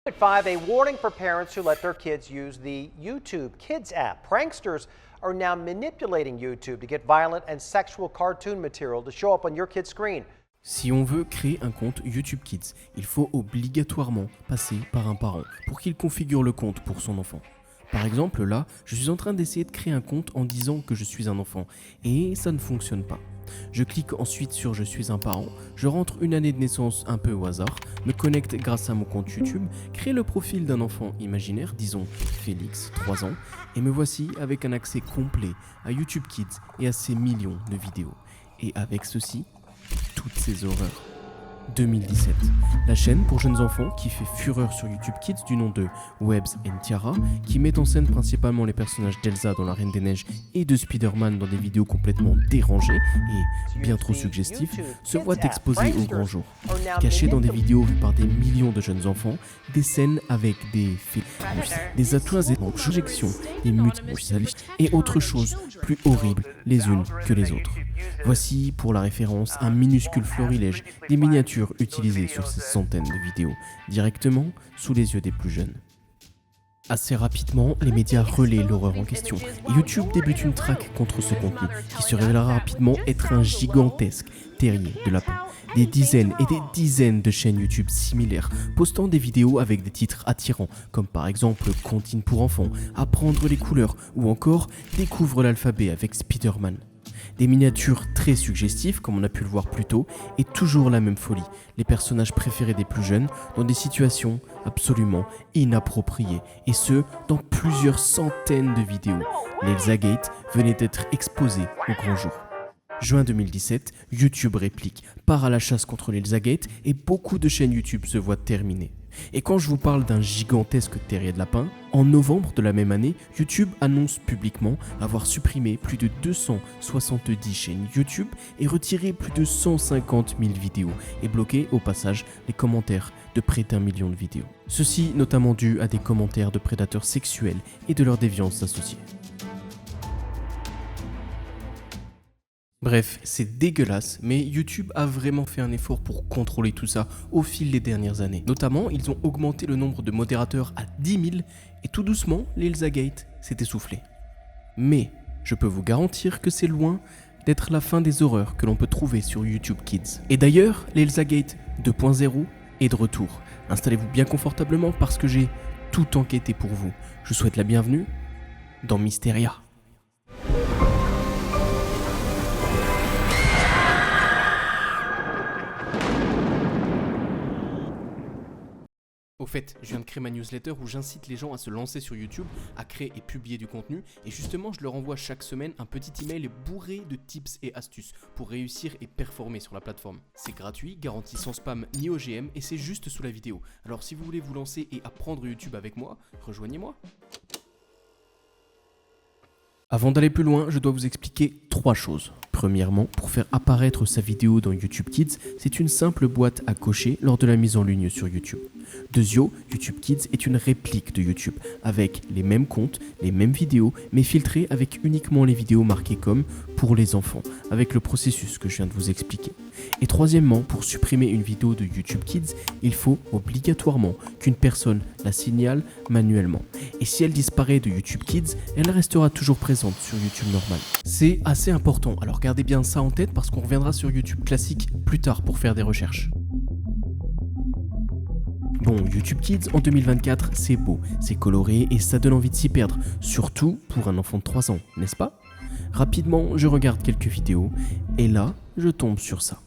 At 5, a warning for parents who let their kids use the YouTube Kids app. Pranksters are now manipulating YouTube to get violent and sexual cartoon material to show up on your kid's screen. Si on veut créer un compte YouTube Kids, il faut obligatoirement passer par un parent pour qu'il configure le compte pour son enfant. Par exemple, là, je suis en train d'essayer de créer un compte en disant que je suis un enfant et ça ne fonctionne pas. Je clique ensuite sur je suis un parent, je rentre une année de naissance un peu au hasard, me connecte grâce à mon compte YouTube, crée le profil d'un enfant imaginaire, disons Félix, 3 ans, et me voici avec un accès complet à YouTube Kids et à ses millions de vidéos. Et avec ceci, toutes ces horreurs. 2017, la chaîne pour jeunes enfants qui fait fureur sur YouTube Kids du nom de Webs and Tiara, qui met en scène principalement les personnages d'Elsa dans La Reine des Neiges et de Spider-Man dans des vidéos complètement dérangées et bien trop suggestives, se voit exposée au grand jour. Cachées dans des vidéos vues par des millions de jeunes enfants, des scènes avec des des atoises et projections, des mutilations et autres choses plus horribles les unes que les autres. Voici pour la référence un minuscule florilège des miniatures utilisées sur ces centaines de vidéos, directement sous les yeux des plus jeunes. Assez rapidement, les médias relaient l'horreur en question et YouTube débute une traque contre ce contenu qui se révélera rapidement être un gigantesque terrier de lapins. Des dizaines et des dizaines de chaînes YouTube similaires postant des vidéos avec des titres attirants comme par exemple Comptines pour enfants, Apprendre les couleurs ou encore Découvre l'alphabet avec Spider-Man. Des miniatures très suggestives comme on a pu le voir plus tôt et toujours la même folie, les personnages préférés des plus jeunes dans des situations absolument inappropriées et ce dans plusieurs centaines de vidéos. L'Elsa Gate venait d'être exposée au grand jour. Juin 2017, YouTube réplique, part à la chasse contre l'Elsa Gate et beaucoup de chaînes YouTube se voient terminées. Et quand je vous parle d'un gigantesque terrier de lapin, en novembre de la même année, YouTube annonce publiquement avoir supprimé plus de 270 chaînes YouTube et retiré plus de 150 000 vidéos et bloqué au passage les commentaires de près d'1 million de vidéos. Ceci notamment dû à des commentaires de prédateurs sexuels et de leurs déviances associées. Bref, c'est dégueulasse, mais YouTube a vraiment fait un effort pour contrôler tout ça au fil des dernières années. Notamment, ils ont augmenté le nombre de modérateurs à 10 000 et tout doucement, l'Elsa Gate s'est essoufflée. Mais je peux vous garantir que c'est loin d'être la fin des horreurs que l'on peut trouver sur YouTube Kids. Et d'ailleurs, l'Elsa Gate 2.0 est de retour. Installez-vous bien confortablement parce que j'ai tout enquêté pour vous. Je vous souhaite la bienvenue dans Mysteria. Au fait, je viens de créer ma newsletter où j'incite les gens à se lancer sur YouTube, à créer et publier du contenu, et justement je leur envoie chaque semaine un petit email bourré de tips et astuces pour réussir et performer sur la plateforme. C'est gratuit, garanti sans spam ni OGM, et c'est juste sous la vidéo. Alors si vous voulez vous lancer et apprendre YouTube avec moi, rejoignez-moi. Avant d'aller plus loin, je dois vous expliquer 3 choses. Premièrement, pour faire apparaître sa vidéo dans YouTube Kids, c'est une simple boîte à cocher lors de la mise en ligne sur YouTube. Deuxièmement, YouTube Kids est une réplique de YouTube, avec les mêmes comptes, les mêmes vidéos, mais filtrées avec uniquement les vidéos marquées comme « pour les enfants », avec le processus que je viens de vous expliquer. Et troisièmement, pour supprimer une vidéo de YouTube Kids, il faut obligatoirement qu'une personne la signale manuellement. Et si elle disparaît de YouTube Kids, elle restera toujours présente sur YouTube normal. C'est assez important, alors gardez bien ça en tête parce qu'on reviendra sur YouTube classique plus tard pour faire des recherches. Bon, YouTube Kids en 2024, c'est beau, c'est coloré et ça donne envie de s'y perdre, surtout pour un enfant de 3 ans, n'est-ce pas? Rapidement, je regarde quelques vidéos et là, je tombe sur ça.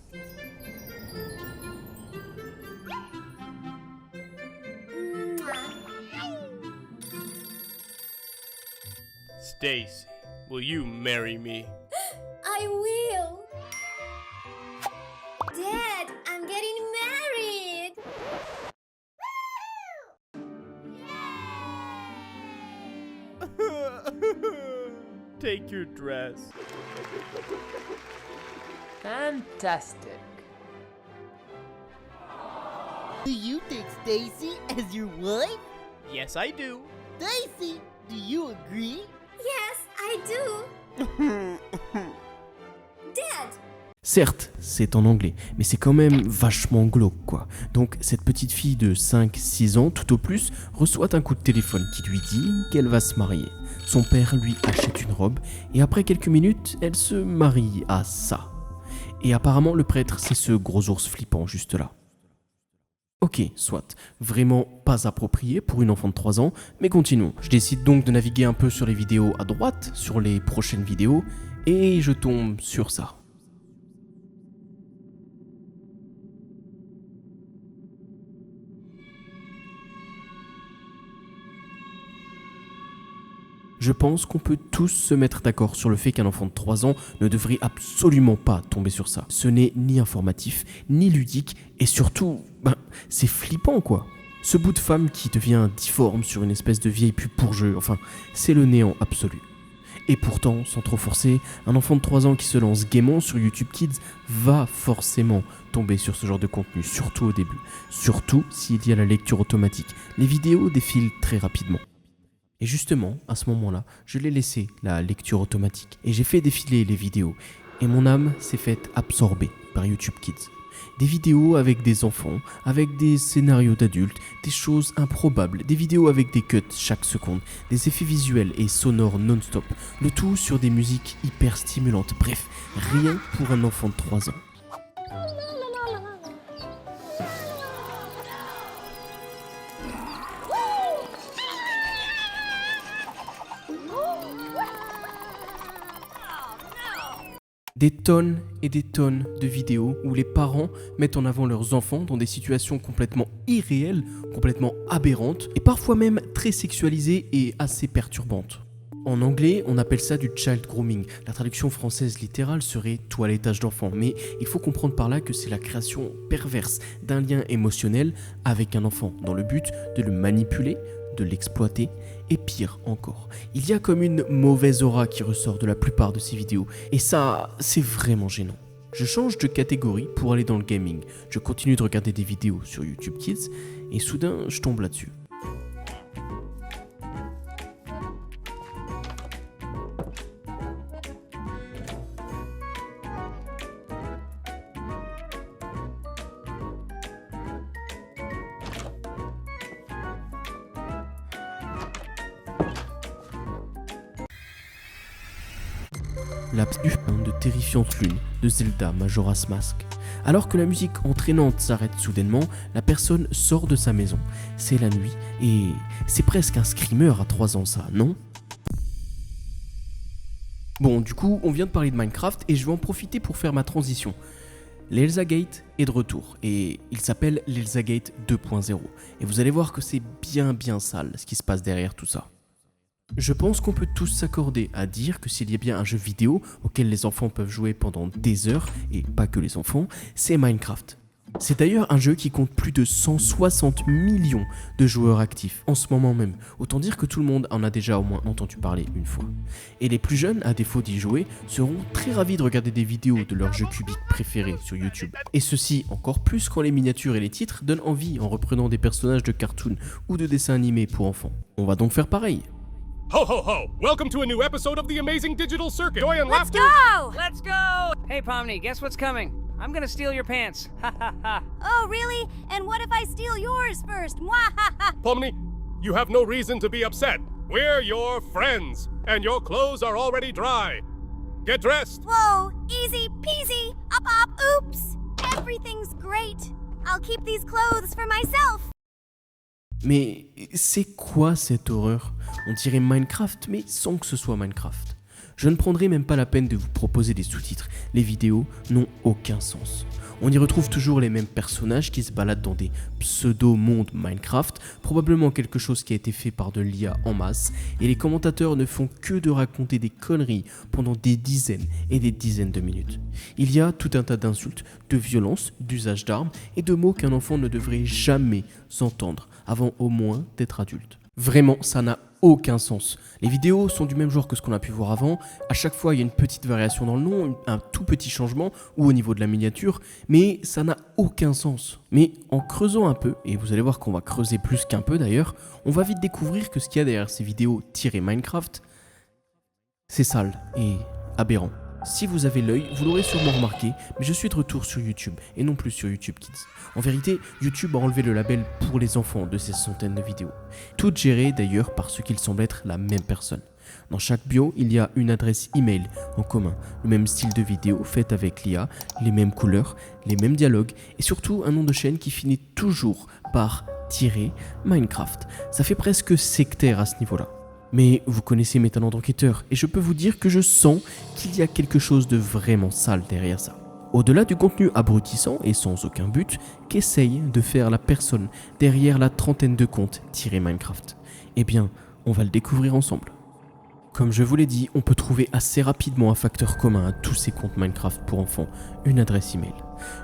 Stacy, will you marry me? I will. Dad, I'm getting married. Take your dress. Fantastic. Do you take Stacy as your wife? Yes, I do. Stacy, do you agree? Yes, I do. Dad, Certes, c'est en anglais, mais c'est quand même vachement glauque quoi. Donc cette petite fille de 5-6 ans tout au plus reçoit un coup de téléphone qui lui dit qu'elle va se marier. Son père lui achète une robe et après quelques minutes, elle se marie à ça. Et apparemment le prêtre c'est ce gros ours flippant juste là. Ok, soit, vraiment pas approprié pour une enfant de 3 ans, mais continuons. Je décide donc de naviguer un peu sur les vidéos à droite, sur les prochaines vidéos, et je tombe sur ça. Je pense qu'on peut tous se mettre d'accord sur le fait qu'un enfant de 3 ans ne devrait absolument pas tomber sur ça. Ce n'est ni informatif, ni ludique, et surtout, c'est flippant quoi. Ce bout de femme qui devient difforme sur une espèce de vieille pub pour jeu, enfin, c'est le néant absolu. Et pourtant, sans trop forcer, un enfant de 3 ans qui se lance gaiement sur YouTube Kids va forcément tomber sur ce genre de contenu, surtout au début. Surtout s'il y a la lecture automatique. Les vidéos défilent très rapidement. Et justement, à ce moment-là, je l'ai laissé, la lecture automatique, et j'ai fait défiler les vidéos. Et mon âme s'est faite absorber par YouTube Kids. Des vidéos avec des enfants, avec des scénarios d'adultes, des choses improbables, des vidéos avec des cuts chaque seconde, des effets visuels et sonores non-stop, le tout sur des musiques hyper stimulantes, bref, rien pour un enfant de 3 ans. Des tonnes et des tonnes de vidéos où les parents mettent en avant leurs enfants dans des situations complètement irréelles, complètement aberrantes et parfois même très sexualisées et assez perturbantes. En anglais, on appelle ça du child grooming. La traduction française littérale serait toilettage d'enfant, mais il faut comprendre par là que c'est la création perverse d'un lien émotionnel avec un enfant dans le but de le manipuler, de l'exploiter et pire encore. Il y a comme une mauvaise aura qui ressort de la plupart de ces vidéos et ça, c'est vraiment gênant. Je change de catégorie pour aller dans le gaming. Je continue de regarder des vidéos sur YouTube Kids et soudain je tombe là-dessus. La de terrifiante lune de Zelda Majora's Mask. Alors que la musique entraînante s'arrête soudainement, la personne sort de sa maison. C'est la nuit et c'est presque un screamer à 3 ans ça, non ? Bon, du coup, on vient de parler de Minecraft et je vais en profiter pour faire ma transition. L'Elsagate est de retour et il s'appelle l'Elsagate 2.0 et vous allez voir que c'est bien sale ce qui se passe derrière tout ça. Je pense qu'on peut tous s'accorder à dire que s'il y a bien un jeu vidéo auquel les enfants peuvent jouer pendant des heures, et pas que les enfants, c'est Minecraft. C'est d'ailleurs un jeu qui compte plus de 160 millions de joueurs actifs en ce moment même. Autant dire que tout le monde en a déjà au moins entendu parler une fois. Et les plus jeunes, à défaut d'y jouer, seront très ravis de regarder des vidéos de leurs jeux cubiques préférés sur YouTube. Et ceci encore plus quand les miniatures et les titres donnent envie en reprenant des personnages de cartoon ou de dessins animés pour enfants. On va donc faire pareil. Ho ho ho! Welcome to a new episode of the Amazing Digital Circuit. Joy and laughter. Go! Let's go! Hey, Pomni, guess what's coming? I'm gonna steal your pants. Ha ha ha. Oh, really? And what if I steal yours first? Mwahaha! Pomni, you have no reason to be upset. We're your friends, and your clothes are already dry. Get dressed. Whoa! Easy peasy! Up! Oops! Everything's great. I'll keep these clothes for myself. Mais c'est quoi cette horreur ? On dirait Minecraft, mais sans que ce soit Minecraft. Je ne prendrai même pas la peine de vous proposer des sous-titres. Les vidéos n'ont aucun sens. On y retrouve toujours les mêmes personnages qui se baladent dans des pseudo-mondes Minecraft, probablement quelque chose qui a été fait par de l'IA en masse, et les commentateurs ne font que de raconter des conneries pendant des dizaines et des dizaines de minutes. Il y a tout un tas d'insultes, de violences, d'usage d'armes et de mots qu'un enfant ne devrait jamais entendre avant au moins d'être adulte. Vraiment, ça n'a aucun sens. Les vidéos sont du même genre que ce qu'on a pu voir avant. À chaque fois, il y a une petite variation dans le nom, un tout petit changement, ou au niveau de la miniature, mais ça n'a aucun sens. Mais en creusant un peu, et vous allez voir qu'on va creuser plus qu'un peu d'ailleurs, on va vite découvrir que ce qu'il y a derrière ces vidéos tirées Minecraft, c'est sale et aberrant. Si vous avez l'œil, vous l'aurez sûrement remarqué, mais je suis de retour sur YouTube et non plus sur YouTube Kids. En vérité, YouTube a enlevé le label pour les enfants de ces centaines de vidéos. Toutes gérées d'ailleurs par ce qu'il semble être la même personne. Dans chaque bio, il y a une adresse email en commun, le même style de vidéo faite avec l'IA, les mêmes couleurs, les mêmes dialogues et surtout un nom de chaîne qui finit toujours par -Minecraft. Ça fait presque sectaire à ce niveau-là. Mais vous connaissez mes talents d'enquêteur et je peux vous dire que je sens qu'il y a quelque chose de vraiment sale derrière ça. Au-delà du contenu abrutissant et sans aucun but, qu'essaye de faire la personne derrière la trentaine de comptes -Minecraft? Eh bien, on va le découvrir ensemble. Comme je vous l'ai dit, on peut trouver assez rapidement un facteur commun à tous ces comptes Minecraft pour enfants, une adresse email.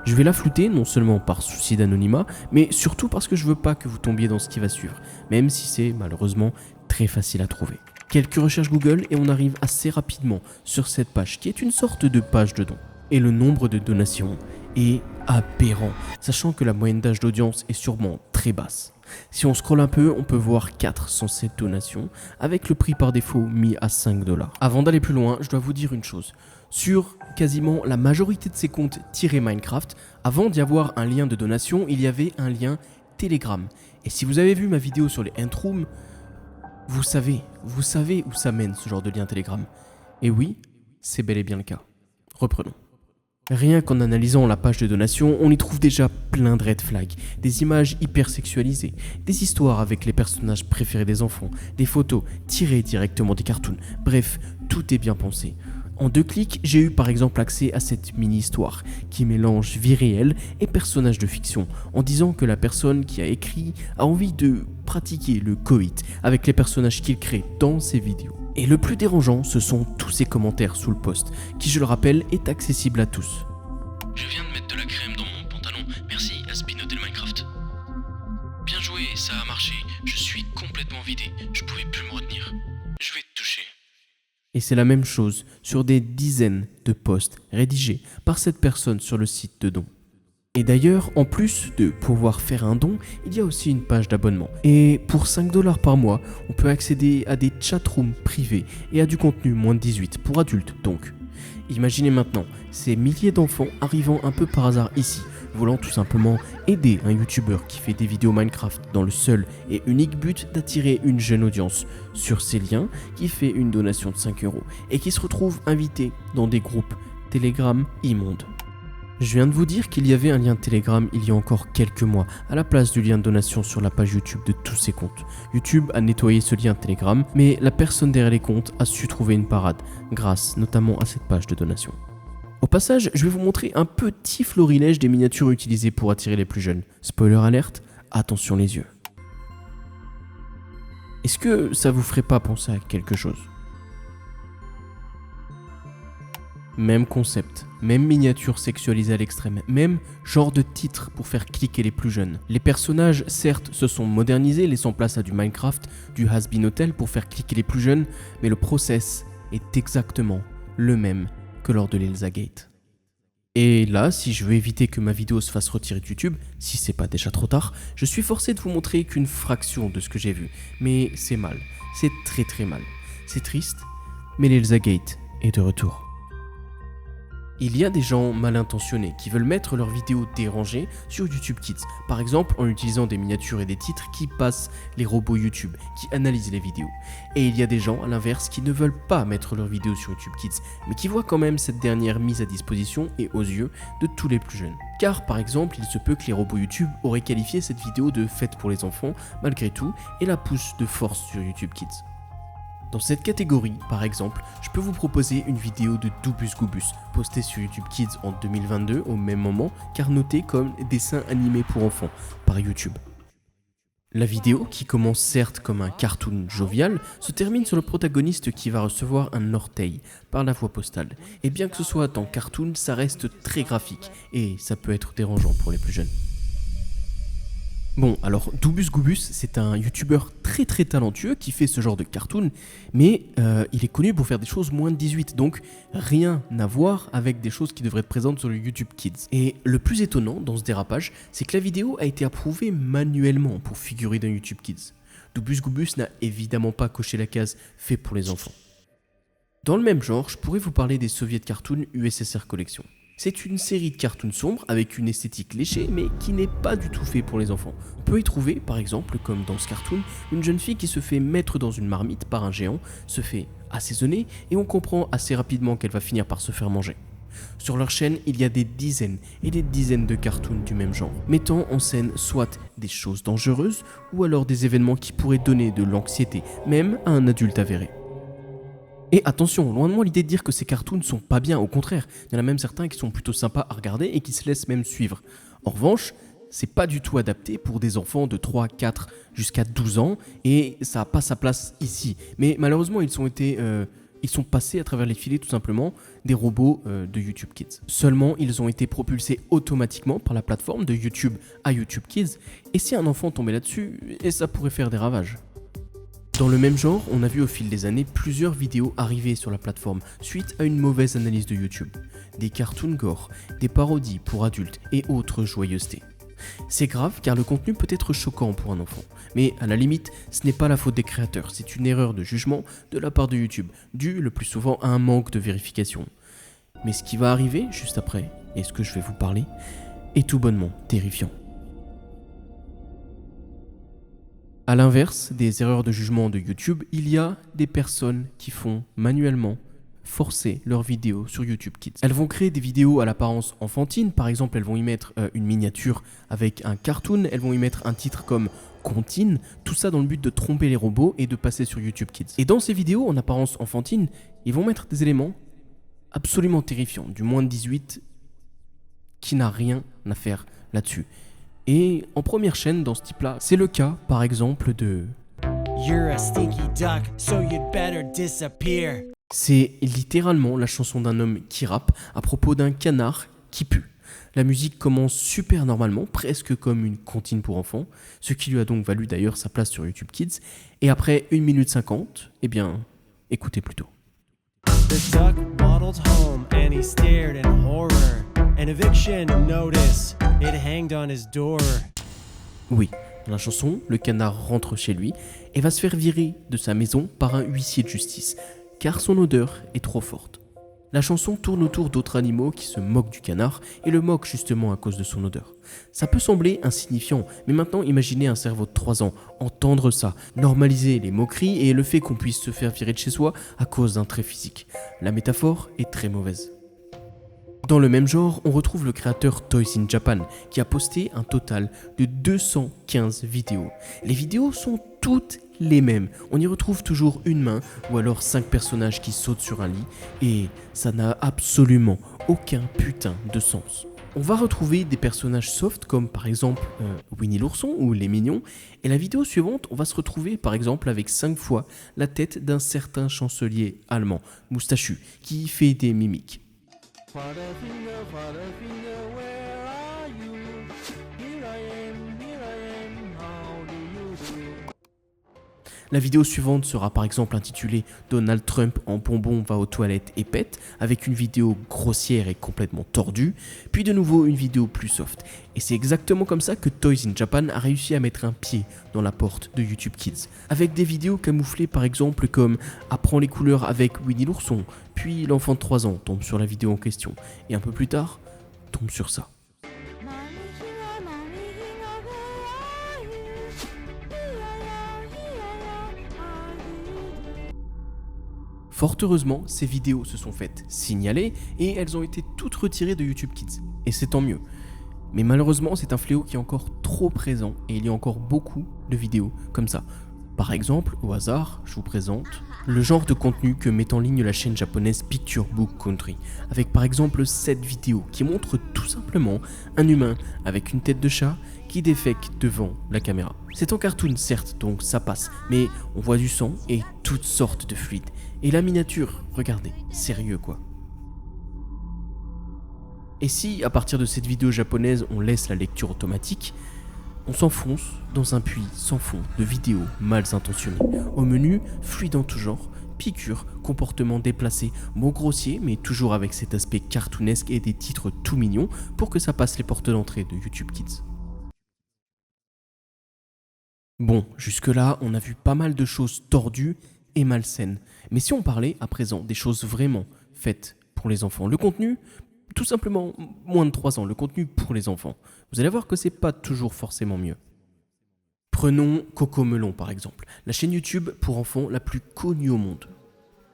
Je vais la flouter non seulement par souci d'anonymat, mais surtout parce que je veux pas que vous tombiez dans ce qui va suivre, même si c'est malheureusement très facile à trouver. Quelques recherches Google et on arrive assez rapidement sur cette page qui est une sorte de page de dons. Et le nombre de donations est aberrant, sachant que la moyenne d'âge d'audience est sûrement très basse. Si on scrolle un peu, on peut voir 407 donations, avec le prix par défaut mis à 5 $. Avant d'aller plus loin, je dois vous dire une chose. Sur quasiment la majorité de ces comptes -Minecraft, avant d'y avoir un lien de donation, il y avait un lien Telegram. Et si vous avez vu ma vidéo sur les Entrooms, vous savez où ça mène ce genre de lien Telegram. Et oui, c'est bel et bien le cas. Reprenons. Rien qu'en analysant la page de donation, on y trouve déjà plein de red flags, des images hyper sexualisées, des histoires avec les personnages préférés des enfants, des photos tirées directement des cartoons, bref, tout est bien pensé. En 2 clics, j'ai eu par exemple accès à cette mini-histoire qui mélange vie réelle et personnages de fiction, en disant que la personne qui a écrit a envie de pratiquer le coït avec les personnages qu'il crée dans ses vidéos. Et le plus dérangeant, ce sont tous ces commentaires sous le post, qui je le rappelle est accessible à tous. Je viens de mettre de la crème dans mon pantalon, merci à Spinotel Minecraft. Bien joué, ça a marché, je suis complètement vidé, je pouvais plus me retenir. Je vais te toucher. Et c'est la même chose sur des dizaines de posts rédigés par cette personne sur le site de don. Et d'ailleurs, en plus de pouvoir faire un don, il y a aussi une page d'abonnement. Et pour 5 $ par mois, on peut accéder à des chatrooms privés et à du contenu moins de 18 pour adultes donc. Imaginez maintenant ces milliers d'enfants arrivant un peu par hasard ici, voulant tout simplement aider un youtubeur qui fait des vidéos Minecraft dans le seul et unique but d'attirer une jeune audience sur ces liens, qui fait une donation de 5 € et qui se retrouve invité dans des groupes Telegram immondes. Je viens de vous dire qu'il y avait un lien Telegram il y a encore quelques mois, à la place du lien de donation sur la page YouTube de tous ces comptes. YouTube a nettoyé ce lien Telegram, mais la personne derrière les comptes a su trouver une parade, grâce notamment à cette page de donation. Au passage, je vais vous montrer un petit florilège des miniatures utilisées pour attirer les plus jeunes. Spoiler alerte, attention les yeux. Est-ce que ça vous ferait pas penser à quelque chose ? Même concept, même miniature sexualisée à l'extrême, même genre de titre pour faire cliquer les plus jeunes. Les personnages, certes, se sont modernisés, laissant place à du Minecraft, du Has-Been Hotel pour faire cliquer les plus jeunes, mais le process est exactement le même que lors de l'Elsa Gate. Et là, si je veux éviter que ma vidéo se fasse retirer de YouTube, si c'est pas déjà trop tard, je suis forcé de vous montrer qu'une fraction de ce que j'ai vu. Mais c'est mal, c'est très mal. C'est triste, mais l'Elsa Gate est de retour. Il y a des gens mal intentionnés qui veulent mettre leurs vidéos dérangées sur YouTube Kids, par exemple en utilisant des miniatures et des titres qui passent les robots YouTube, qui analysent les vidéos. Et il y a des gens à l'inverse qui ne veulent pas mettre leurs vidéos sur YouTube Kids, mais qui voient quand même cette dernière mise à disposition et aux yeux de tous les plus jeunes. Car par exemple, il se peut que les robots YouTube auraient qualifié cette vidéo de faite pour les enfants, malgré tout, et la poussent de force sur YouTube Kids. Dans cette catégorie, par exemple, je peux vous proposer une vidéo de Dubus Goobus, postée sur YouTube Kids en 2022 au même moment, car notée comme dessin animé pour enfants par YouTube. La vidéo, qui commence certes comme un cartoon jovial, se termine sur le protagoniste qui va recevoir un orteil par la voie postale. Et bien que ce soit en cartoon, ça reste très graphique, et ça peut être dérangeant pour les plus jeunes. Bon, alors Dubus Goobus, c'est un youtubeur très talentueux qui fait ce genre de cartoon, mais il est connu pour faire des choses moins de 18, donc rien à voir avec des choses qui devraient être présentes sur le YouTube Kids. Et le plus étonnant dans ce dérapage, c'est que la vidéo a été approuvée manuellement pour figurer dans YouTube Kids. Dubus Goobus n'a évidemment pas coché la case « fait pour les enfants ». Dans le même genre, je pourrais vous parler des Soviet Cartoon USSR Collection. C'est une série de cartoons sombres avec une esthétique léchée mais qui n'est pas du tout fait pour les enfants. On peut y trouver, par exemple, comme dans ce cartoon, une jeune fille qui se fait mettre dans une marmite par un géant, se fait assaisonner et on comprend assez rapidement qu'elle va finir par se faire manger. Sur leur chaîne, il y a des dizaines et des dizaines de cartoons du même genre, mettant en scène soit des choses dangereuses ou alors des événements qui pourraient donner de l'anxiété, même à un adulte avéré. Et attention, loin de moi l'idée de dire que ces cartoons sont pas bien, au contraire, il y en a même certains qui sont plutôt sympas à regarder et qui se laissent même suivre. En revanche, c'est pas du tout adapté pour des enfants de 3, 4 jusqu'à 12 ans et ça n'a pas sa place ici. Mais malheureusement, ils sont passés à travers les filets tout simplement des robots de YouTube Kids. Seulement, ils ont été propulsés automatiquement par la plateforme de YouTube à YouTube Kids et si un enfant tombait là-dessus, ça pourrait faire des ravages. Dans le même genre, on a vu au fil des années plusieurs vidéos arriver sur la plateforme suite à une mauvaise analyse de YouTube. Des cartoons gore, des parodies pour adultes et autres joyeusetés. C'est grave car le contenu peut être choquant pour un enfant. Mais à la limite, ce n'est pas la faute des créateurs, c'est une erreur de jugement de la part de YouTube, due le plus souvent à un manque de vérification. Mais ce qui va arriver juste après, et ce que je vais vous parler, est tout bonnement terrifiant. A l'inverse des erreurs de jugement de YouTube, il y a des personnes qui font manuellement forcer leurs vidéos sur YouTube Kids. Elles vont créer des vidéos à l'apparence enfantine, par exemple elles vont y mettre une miniature avec un cartoon, elles vont y mettre un titre comme Comptine, tout ça dans le but de tromper les robots et de passer sur YouTube Kids. Et dans ces vidéos en apparence enfantine, ils vont mettre des éléments absolument terrifiants, du moins de 18 qui n'a rien à faire là-dessus. Et en première chaîne dans ce type-là, c'est le cas par exemple de You're a stinky duck, so you'd better disappear. C'est littéralement la chanson d'un homme qui rappe à propos d'un canard qui pue. La musique commence super normalement, presque comme une comptine pour enfants, ce qui lui a donc valu d'ailleurs sa place sur YouTube Kids. Et après 1 minute 50, eh bien, écoutez plutôt. The duck waddled home and he stared in horror. An eviction notice, it hanged on his door. Oui, dans la chanson, le canard rentre chez lui et va se faire virer de sa maison par un huissier de justice, car son odeur est trop forte. La chanson tourne autour d'autres animaux qui se moquent du canard et le moquent justement à cause de son odeur. Ça peut sembler insignifiant, mais maintenant imaginez un cerveau de 3 ans entendre ça, normaliser les moqueries et le fait qu'on puisse se faire virer de chez soi à cause d'un trait physique. La métaphore est très mauvaise. Dans le même genre, on retrouve le créateur Toys in Japan qui a posté un total de 215 vidéos. Les vidéos sont toutes les mêmes. On y retrouve toujours une main ou alors 5 personnages qui sautent sur un lit et ça n'a absolument aucun putain de sens. On va retrouver des personnages soft comme par exemple Winnie l'ourson ou les mignons et la vidéo suivante on va se retrouver par exemple avec 5 fois la tête d'un certain chancelier allemand moustachu qui fait des mimiques. La vidéo suivante sera par exemple intitulée Donald Trump en bonbon va aux toilettes et pète, avec une vidéo grossière et complètement tordue, puis de nouveau une vidéo plus soft. Et c'est exactement comme ça que Toys in Japan a réussi à mettre un pied dans la porte de YouTube Kids, avec des vidéos camouflées par exemple comme Apprends les couleurs avec Winnie l'ourson, puis l'enfant de 3 ans tombe sur la vidéo en question, et un peu plus tard, tombe sur ça. Fort heureusement, ces vidéos se sont faites signaler et elles ont été toutes retirées de YouTube Kids. Et c'est tant mieux. Mais malheureusement, c'est un fléau qui est encore trop présent et il y a encore beaucoup de vidéos comme ça. Par exemple, au hasard, je vous présente le genre de contenu que met en ligne la chaîne japonaise Picture Book Country, avec par exemple cette vidéo qui montre tout simplement un humain avec une tête de chat qui défèque devant la caméra. C'est en cartoon certes, donc ça passe, mais on voit du sang et toutes sortes de fluides. Et la miniature, regardez, sérieux quoi. Et si, à partir de cette vidéo japonaise, on laisse la lecture automatique, on s'enfonce dans un puits sans fond de vidéos mal intentionnées. Au menu, fluide en tout genre, piqûres, comportements déplacés, mots grossiers, mais toujours avec cet aspect cartoonesque et des titres tout mignons pour que ça passe les portes d'entrée de YouTube Kids. Bon, jusque-là, on a vu pas mal de choses tordues et malsaines. Mais si on parlait à présent des choses vraiment faites pour les enfants, le contenu, tout simplement moins de 3 ans, le contenu pour les enfants, vous allez voir que c'est pas toujours forcément mieux. Prenons Cocomelon par exemple, la chaîne YouTube pour enfants la plus connue au monde.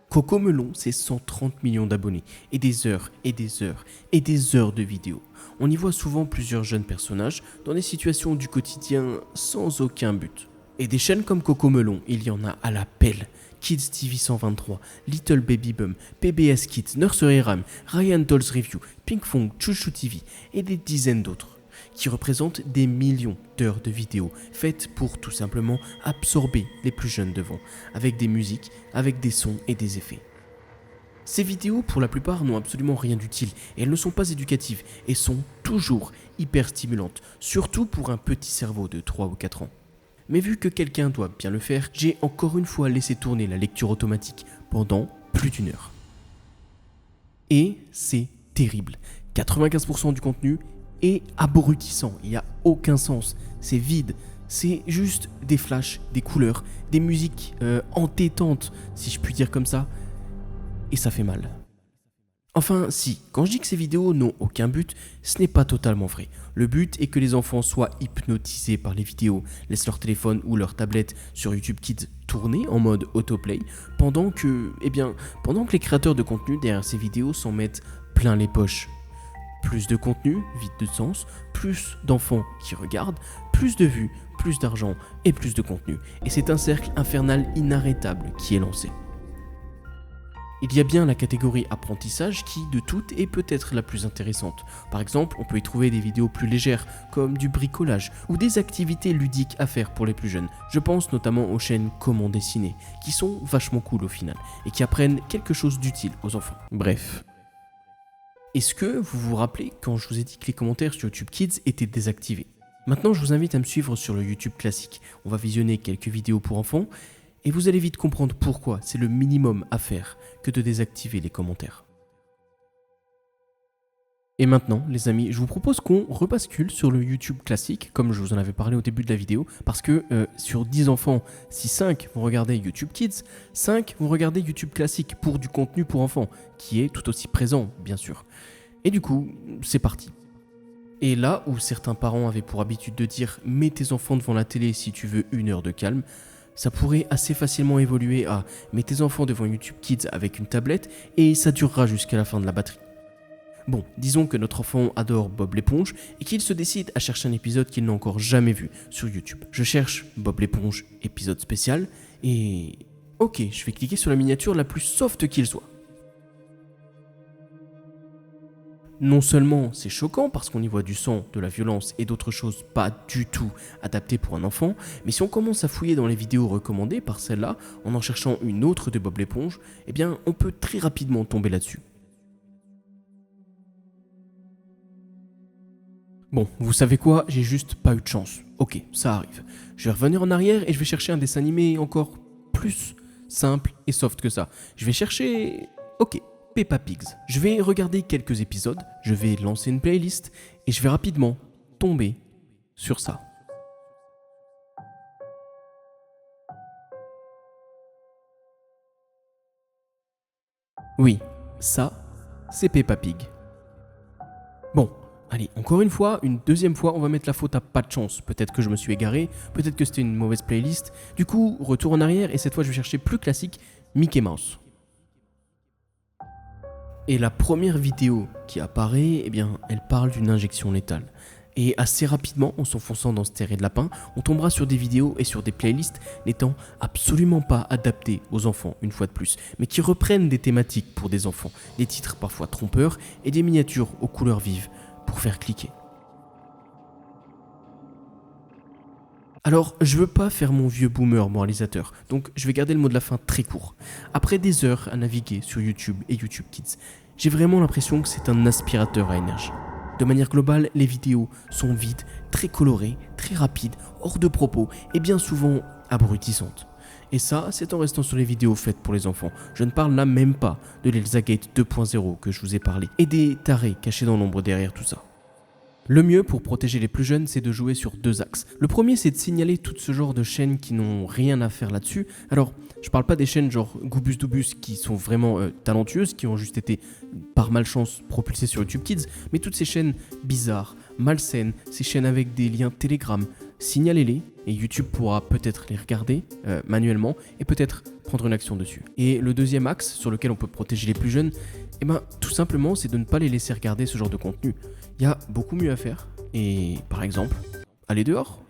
Cocomelon, c'est 130 millions d'abonnés et des heures et des heures et des heures de vidéos. On y voit souvent plusieurs jeunes personnages dans des situations du quotidien sans aucun but. Et des chaînes comme Cocomelon, il y en a à la pelle. Kids TV 123, Little Baby Bum, PBS Kids, Nursery Rhyme, Ryan Dolls Review, Pink Fong, Chouchou TV et des dizaines d'autres, qui représentent des millions d'heures de vidéos faites pour tout simplement absorber les plus jeunes devant, avec des musiques, avec des sons et des effets. Ces vidéos, pour la plupart, n'ont absolument rien d'utile et elles ne sont pas éducatives et sont toujours hyper stimulantes, surtout pour un petit cerveau de 3 ou 4 ans. Mais vu que quelqu'un doit bien le faire, j'ai encore une fois laissé tourner la lecture automatique pendant plus d'1 heure. Et c'est terrible. 95% du contenu est abrutissant, il n'y a aucun sens, c'est vide, c'est juste des flashs, des couleurs, des musiques entêtantes, si je puis dire comme ça, et ça fait mal. Enfin si, quand je dis que ces vidéos n'ont aucun but, ce n'est pas totalement vrai. Le but est que les enfants soient hypnotisés par les vidéos, laissent leur téléphone ou leur tablette sur YouTube Kids tourner en mode autoplay, pendant que les créateurs de contenu derrière ces vidéos s'en mettent plein les poches. Plus de contenu, vide de sens, plus d'enfants qui regardent, plus de vues, plus d'argent et plus de contenu. Et c'est un cercle infernal inarrêtable qui est lancé. Il y a bien la catégorie apprentissage qui, de toutes, est peut-être la plus intéressante. Par exemple, on peut y trouver des vidéos plus légères, comme du bricolage, ou des activités ludiques à faire pour les plus jeunes. Je pense notamment aux chaînes Comment dessiner, qui sont vachement cool au final, et qui apprennent quelque chose d'utile aux enfants. Bref. Est-ce que vous vous rappelez quand je vous ai dit que les commentaires sur YouTube Kids étaient désactivés? Maintenant, je vous invite à me suivre sur le YouTube classique. On va visionner quelques vidéos pour enfants, et vous allez vite comprendre pourquoi c'est le minimum à faire que de désactiver les commentaires. Et maintenant, les amis, je vous propose qu'on rebascule sur le YouTube classique, comme je vous en avais parlé au début de la vidéo, parce que sur 10 enfants, si 5 vont regarder YouTube Kids, 5 vont regarder YouTube classique pour du contenu pour enfants, qui est tout aussi présent, bien sûr. Et du coup, c'est parti. Et là où certains parents avaient pour habitude de dire « mets tes enfants devant la télé si tu veux 1 heure de calme », ça pourrait assez facilement évoluer à « mets tes enfants devant YouTube Kids avec une tablette et ça durera jusqu'à la fin de la batterie ». Bon, disons que notre enfant adore Bob l'éponge et qu'il se décide à chercher un épisode qu'il n'a encore jamais vu sur YouTube. Je cherche Bob l'éponge épisode spécial et... ok, je vais cliquer sur la miniature la plus soft qu'il soit. Non seulement c'est choquant parce qu'on y voit du sang, de la violence et d'autres choses pas du tout adaptées pour un enfant, mais si on commence à fouiller dans les vidéos recommandées par celle-là, en cherchant une autre de Bob l'éponge, eh bien on peut très rapidement tomber là-dessus. Bon, vous savez quoi, j'ai juste pas eu de chance. Ok, ça arrive. Je vais revenir en arrière et je vais chercher un dessin animé encore plus simple et soft que ça. Je vais chercher... ok. Peppa Pigs. Je vais regarder quelques épisodes, je vais lancer une playlist et je vais rapidement tomber sur ça. Oui, ça, c'est Peppa Pig. Bon, allez, encore une fois, une deuxième fois, on va mettre la faute à pas de chance. Peut-être que je me suis égaré, peut-être que c'était une mauvaise playlist. Du coup, retour en arrière et cette fois je vais chercher plus classique, Mickey Mouse. Et la première vidéo qui apparaît, eh bien, elle parle d'une injection létale. Et assez rapidement, en s'enfonçant dans ce terrain de lapin, on tombera sur des vidéos et sur des playlists n'étant absolument pas adaptées aux enfants, une fois de plus, mais qui reprennent des thématiques pour des enfants, des titres parfois trompeurs et des miniatures aux couleurs vives pour faire cliquer. Alors, je veux pas faire mon vieux boomer moralisateur, donc je vais garder le mot de la fin très court. Après des heures à naviguer sur YouTube et YouTube Kids, j'ai vraiment l'impression que c'est un aspirateur à énergie. De manière globale, les vidéos sont vides, très colorées, très rapides, hors de propos et bien souvent abrutissantes. Et ça, c'est en restant sur les vidéos faites pour les enfants. Je ne parle là même pas de l'Elsagate 2.0 que je vous ai parlé et des tarés cachés dans l'ombre derrière tout ça. Le mieux pour protéger les plus jeunes, c'est de jouer sur 2 axes. Le premier, c'est de signaler tout ce genre de chaînes qui n'ont rien à faire là-dessus. Alors, je parle pas des chaînes genre Goobus Doobus qui sont vraiment talentueuses, qui ont juste été par malchance propulsées sur YouTube Kids, mais toutes ces chaînes bizarres, malsaines, ces chaînes avec des liens Telegram, signalez-les et YouTube pourra peut-être les regarder manuellement et peut-être prendre une action dessus. Et le deuxième axe sur lequel on peut protéger les plus jeunes, tout simplement, c'est de ne pas les laisser regarder ce genre de contenu. Il y a beaucoup mieux à faire et par exemple, aller dehors.